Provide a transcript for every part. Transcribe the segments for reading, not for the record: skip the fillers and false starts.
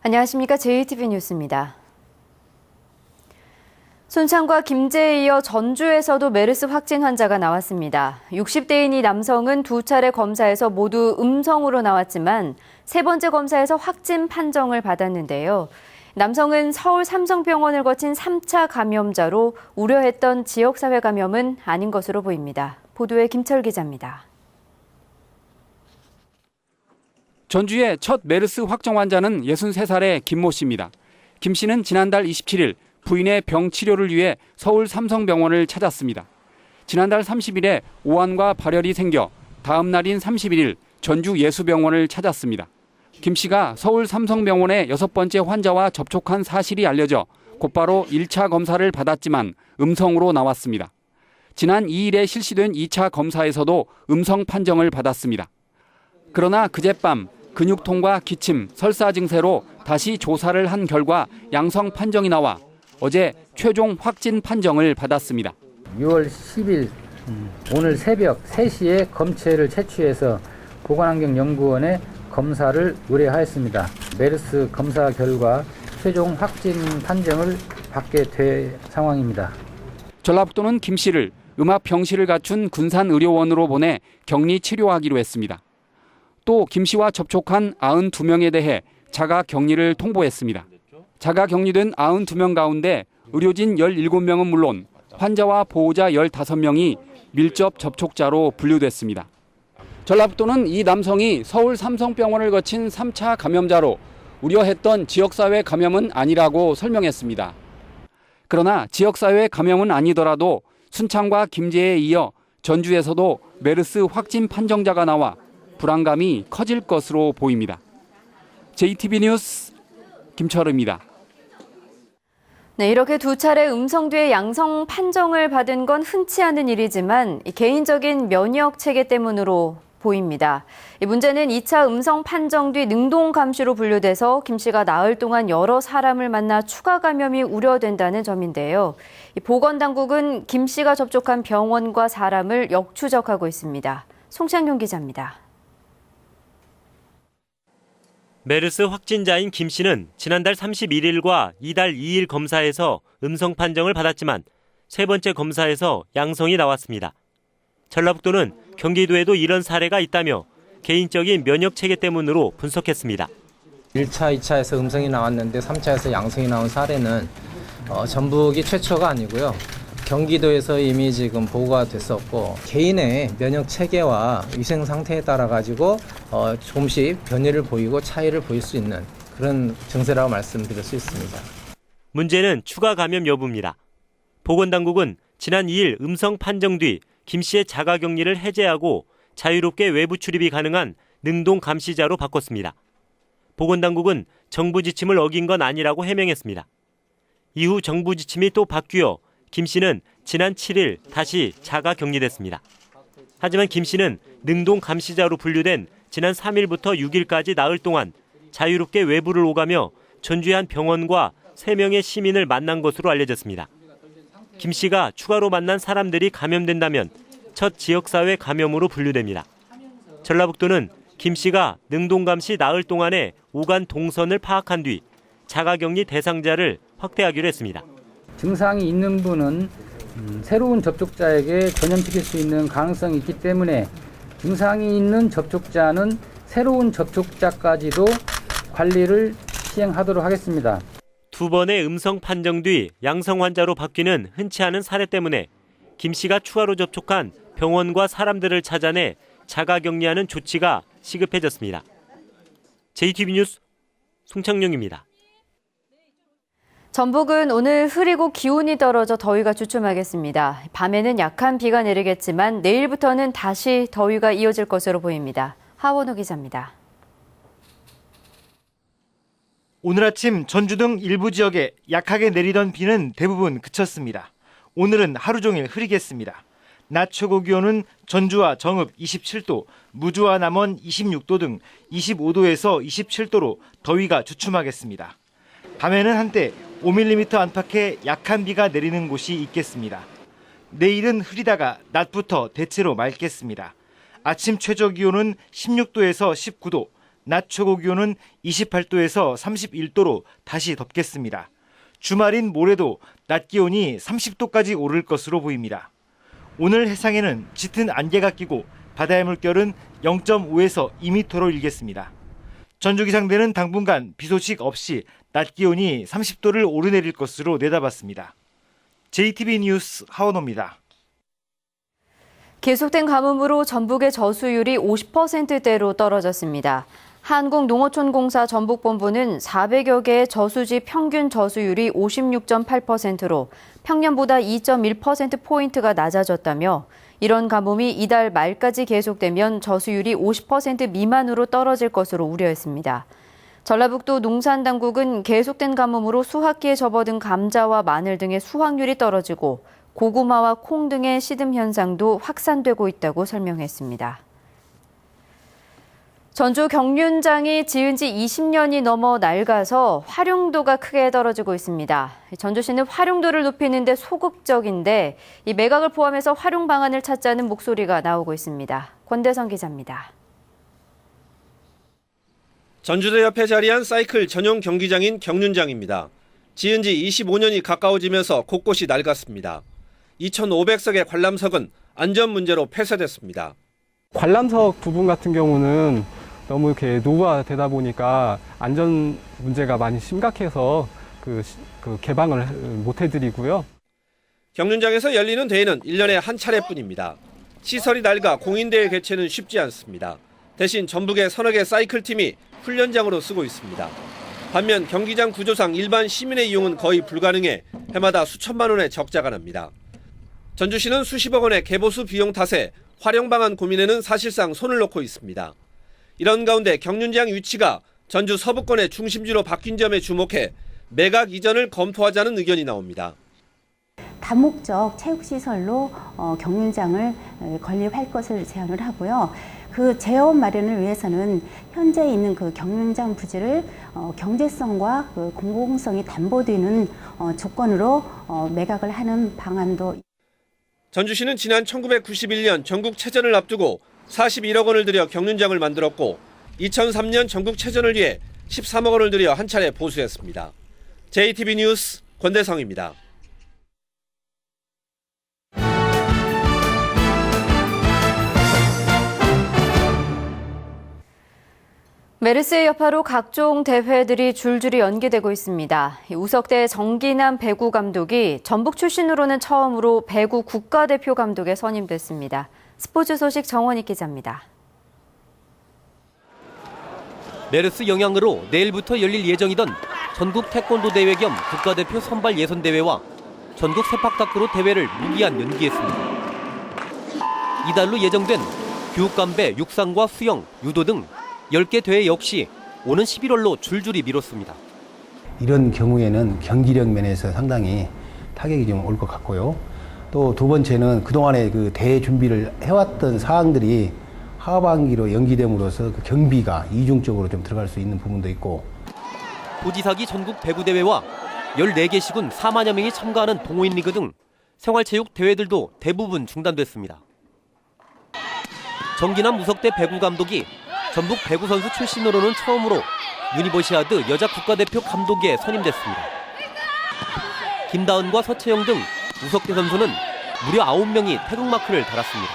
안녕하십니까. JTB 뉴스입니다. 순창과 김제에 이어 전주에서도 메르스 확진 환자가 나왔습니다. 60대인 이 남성은 두 차례 검사에서 모두 음성으로 나왔지만 세 번째 검사에서 확진 판정을 받았는데요. 남성은 서울 삼성병원을 거친 3차 감염자로 우려했던 지역사회 감염은 아닌 것으로 보입니다. 보도에 김철 기자입니다. 전주의 첫 메르스 확정 환자는 63살의 김모 씨입니다. 김 씨는 지난달 27일 부인의 병 치료를 위해 서울 삼성병원을 찾았습니다. 지난달 30일에 오한과 발열이 생겨 다음 날인 31일 전주 예수병원을 찾았습니다. 김 씨가 서울 삼성병원의 6번째 환자와 접촉한 사실이 알려져 곧바로 1차 검사를 받았지만 음성으로 나왔습니다. 지난 2일에 실시된 2차 검사에서도 음성 판정을 받았습니다. 그러나 그젯밤 근육통과 기침, 설사 증세로 다시 조사를 한 결과 양성 판정이 나와 어제 최종 확진 판정을 받았습니다. 6월 10일 오늘 새벽 3시에 검체를 채취해서 보건환경연구원에 검사를 의뢰하였습니다. 메르스 검사 결과 최종 확진 판정을 받게 된 상황입니다. 전라북도는 김 씨를 음압병실을 갖춘 군산의료원으로 보내 격리 치료하기로 했습니다. 또 김 씨와 접촉한 92명에 대해 자가 격리를 통보했습니다. 자가 격리된 92명 가운데 의료진 17명은 물론 환자와 보호자 15명이 밀접 접촉자로 분류됐습니다. 전라북도는 이 남성이 서울 삼성병원을 거친 3차 감염자로 우려했던 지역사회 감염은 아니라고 설명했습니다. 그러나 지역사회 감염은 아니더라도 순창과 김제에 이어 전주에서도 메르스 확진 판정자가 나와 불안감이 커질 것으로 보입니다. JTB 뉴스 김철우입니다. 네, 이렇게 두 차례 음성 뒤에 양성 판정을 받은 건 흔치 않은 일이지만 개인적인 면역 체계 때문으로 보입니다. 이 문제는 2차 음성 판정 뒤 능동 감시로 분류돼서 김 씨가 나흘 동안 여러 사람을 만나 추가 감염이 우려된다는 점인데요. 보건당국은 김 씨가 접촉한 병원과 사람을 역추적하고 있습니다. 송창용 기자입니다. 메르스 확진자인 김 씨는 지난달 31일과 이달 2일 검사에서 음성 판정을 받았지만 세 번째 검사에서 양성이 나왔습니다. 전라북도는 경기도에도 이런 사례가 있다며 개인적인 면역 체계 때문으로 분석했습니다. 1차, 2차에서 음성이 나왔는데 3차에서 양성이 나온 사례는 전북이 최초가 아니고요. 경기도에서 이미 지금 보고가 됐었고 개인의 면역 체계와 위생 상태에 따라 가지고 조금씩 변이를 보이고 차이를 보일 수 있는 그런 증세라고 말씀드릴 수 있습니다. 문제는 추가 감염 여부입니다. 보건당국은 지난 2일 음성 판정 뒤 김 씨의 자가격리를 해제하고 자유롭게 외부 출입이 가능한 능동 감시자로 바꿨습니다. 보건당국은 정부 지침을 어긴 건 아니라고 해명했습니다. 이후 정부 지침이 또 바뀌어 김 씨는 지난 7일 다시 자가 격리됐습니다. 하지만 김 씨는 능동 감시자로 분류된 지난 3일부터 6일까지 나흘 동안 자유롭게 외부를 오가며 전주의 한 병원과 3명의 시민을 만난 것으로 알려졌습니다. 김 씨가 추가로 만난 사람들이 감염된다면 첫 지역사회 감염으로 분류됩니다. 전라북도는 김 씨가 능동 감시 나흘 동안의 오간 동선을 파악한 뒤 자가격리 대상자를 확대하기로 했습니다. 증상이 있는 분은 새로운 접촉자에게 전염시킬 수 있는 가능성이 있기 때문에 증상이 있는 접촉자는 새로운 접촉자까지도 관리를 시행하도록 하겠습니다. 두 번의 음성 판정 뒤 양성 환자로 바뀌는 흔치 않은 사례 때문에 김 씨가 추가로 접촉한 병원과 사람들을 찾아내 자가격리하는 조치가 시급해졌습니다. JTB 뉴스 송창용입니다. 전북은 오늘 흐리고 기온이 떨어져 더위가 주춤하겠습니다. 밤에는 약한 비가 내리겠지만 내일부터는 다시 더위가 이어질 것으로 보입니다. 하원호 기자입니다. 오늘 아침 전주 등 일부 지역에 약하게 내리던 비는 대부분 그쳤습니다. 오늘은 하루 종일 흐리겠습니다. 낮 최고 기온은 전주와 정읍 27도, 무주와 남원 26도 등 25도에서 27도로 더위가 주춤하겠습니다. 밤에는 한때 5mm 안팎의 약한 비가 내리는 곳이 있겠습니다. 내일은 흐리다가 낮부터 대체로 맑겠습니다. 아침 최저 기온은 16도에서 19도, 낮 최고 기온은 28도에서 31도로 다시 덥겠습니다. 주말인 모레도 낮 기온이 30도까지 오를 것으로 보입니다. 오늘 해상에는 짙은 안개가 끼고 바다의 물결은 0.5에서 2m로 일겠습니다. 전주기상대는 당분간 비 소식 없이 낮 기온이 30도를 오르내릴 것으로 내다봤습니다. JTB 뉴스 하원호입니다. 계속된 가뭄으로 전북의 저수율이 50%대로 떨어졌습니다. 한국농어촌공사 전북본부는 400여 개의 저수지 평균 저수율이 56.8%로 평년보다 2.1%포인트가 낮아졌다며 이런 가뭄이 이달 말까지 계속되면 저수율이 50% 미만으로 떨어질 것으로 우려했습니다. 전라북도 농산당국은 계속된 가뭄으로 수확기에 접어든 감자와 마늘 등의 수확률이 떨어지고 고구마와 콩 등의 시듬 현상도 확산되고 있다고 설명했습니다. 전주 경륜장이 지은 지 20년이 넘어 낡아서 활용도가 크게 떨어지고 있습니다. 전주시는 활용도를 높이는 데 소극적인데 이 매각을 포함해서 활용 방안을 찾자는 목소리가 나오고 있습니다. 권대성 기자입니다. 전주대 옆에 자리한 사이클 전용 경기장인 경륜장입니다. 지은 지 25년이 가까워지면서 곳곳이 낡았습니다. 2,500석의 관람석은 안전 문제로 폐쇄됐습니다. 관람석 부분 같은 경우는 너무 이렇게 노후화되다 보니까 안전 문제가 많이 심각해서 그 개방을 못 해드리고요. 경륜장에서 열리는 대회는 1년에 한 차례뿐입니다. 시설이 낡아 공인대회 개최는 쉽지 않습니다. 대신 전북의 서너 개 사이클팀이 훈련장으로 쓰고 있습니다. 반면 경기장 구조상 일반 시민의 이용은 거의 불가능해 해마다 수천만 원의 적자가 납니다. 전주시는 수십억 원의 개보수 비용 탓에 활용 방안 고민에는 사실상 손을 놓고 있습니다. 이런 가운데 경륜장 위치가 전주 서부권의 중심지로 바뀐 점에 주목해 매각 이전을 검토하자는 의견이 나옵니다. 다목적 체육시설로 경륜장을 건립할 것을 제안을 하고요. 그 재원 마련을 위해서는 현재 있는 그 경륜장 부지를 경제성과 그 공공성이 담보되는 조건으로 매각을 하는 방안도. 전주시는 지난 1991년 전국체전을 앞두고 41억 원을 들여 경륜장을 만들었고 2003년 전국체전을 위해 13억 원을 들여 한 차례 보수했습니다. JTB 뉴스 권대성입니다. 메르스의 여파로 각종 대회들이 줄줄이 연기되고 있습니다. 우석대 정기남 배구 감독이 전북 출신으로는 처음으로 배구 국가대표 감독에 선임됐습니다. 스포츠 소식 정원익 기자입니다. 메르스 영향으로 내일부터 열릴 예정이던 전국 태권도 대회 겸 국가대표 선발 예선 대회와 전국 세팍타크로 대회를 무기한 연기했습니다. 이달로 예정된 교육감배, 육상과 수영, 유도 등 10개 대회 역시 오는 11월로 줄줄이 미뤘습니다. 이런 경우에는 경기력 면에서 상당히 타격이 좀 올 것 같고요. 또 두 번째는 그동안에 그 대회 준비를 해왔던 사항들이 하반기로 연기됨으로써 그 경비가 이중적으로 좀 들어갈 수 있는 부분도 있고. 도지사기 전국 배구대회와 14개 시군 4만여 명이 참가하는 동호인 리그 등 생활체육 대회들도 대부분 중단됐습니다. 정기남 우석대 배구 감독이 전북 배구 선수 출신으로는 처음으로 유니버시아드 여자 국가대표 감독에 선임됐습니다. 김다은과 서채영 등 우석대 선수는 무려 9명이 태극마크를 달았습니다.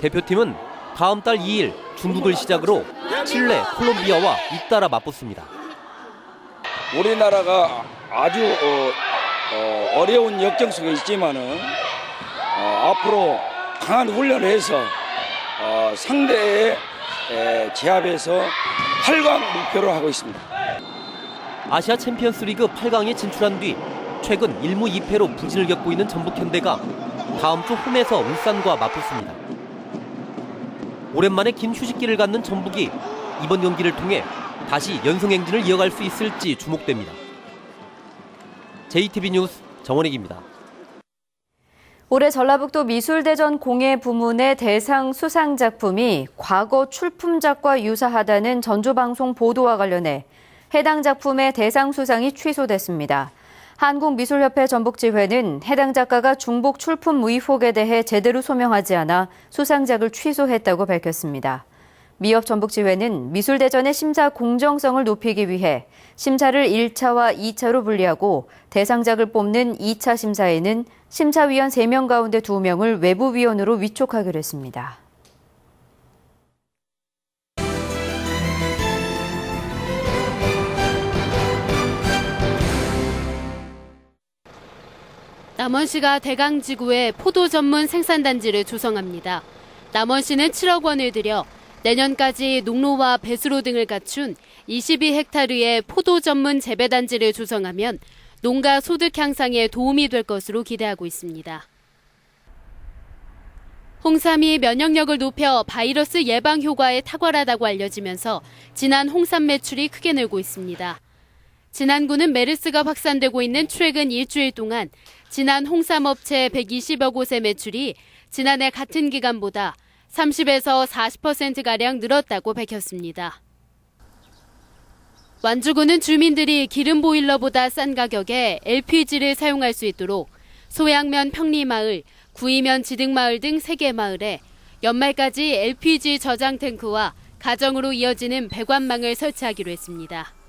대표팀은 다음 달 2일 중국을 시작으로 칠레, 콜롬비아와 잇따라 맞붙습니다. 우리나라가 아주 어려운 역경 속에 있지만은 앞으로 강한 훈련을 해서 상대의 제압에서 8강 목표로 하고 있습니다. 아시아 챔피언스 리그 8강에 진출한 뒤 최근 1무 2패로 부진을 겪고 있는 전북 현대가 다음 주 홈에서 울산과 맞붙습니다. 오랜만에 긴 휴식기를 갖는 전북이 이번 경기를 통해 다시 연승 행진을 이어갈 수 있을지 주목됩니다. JTB 뉴스 정원익입니다. 올해 전라북도 미술대전 공예 부문의 대상 수상 작품이 과거 출품작과 유사하다는 전주방송 보도와 관련해 해당 작품의 대상 수상이 취소됐습니다. 한국미술협회 전북지회는 해당 작가가 중복 출품 의혹에 대해 제대로 소명하지 않아 수상작을 취소했다고 밝혔습니다. 미협 전북지회는 미술대전의 심사 공정성을 높이기 위해 심사를 1차와 2차로 분리하고 대상작을 뽑는 2차 심사에는 심사위원 3명 가운데 2명을 외부위원으로 위촉하기로 했습니다. 남원시가 대강지구에 포도 전문 생산단지를 조성합니다. 남원시는 7억 원을 들여 내년까지 농로와 배수로 등을 갖춘 22헥타르의 포도 전문 재배단지를 조성하면 농가 소득 향상에 도움이 될 것으로 기대하고 있습니다. 홍삼이 면역력을 높여 바이러스 예방 효과에 탁월하다고 알려지면서 지난 홍삼 매출이 크게 늘고 있습니다. 진안구는 메르스가 확산되고 있는 최근 일주일 동안 진안 홍삼업체 120여 곳의 매출이 지난해 같은 기간보다 30에서 40%가량 늘었다고 밝혔습니다. 완주군은 주민들이 기름 보일러보다 싼 가격에 LPG를 사용할 수 있도록 소양면 평리마을, 구이면 지득마을 등 3개 마을에 연말까지 LPG 저장 탱크와 가정으로 이어지는 배관망을 설치하기로 했습니다.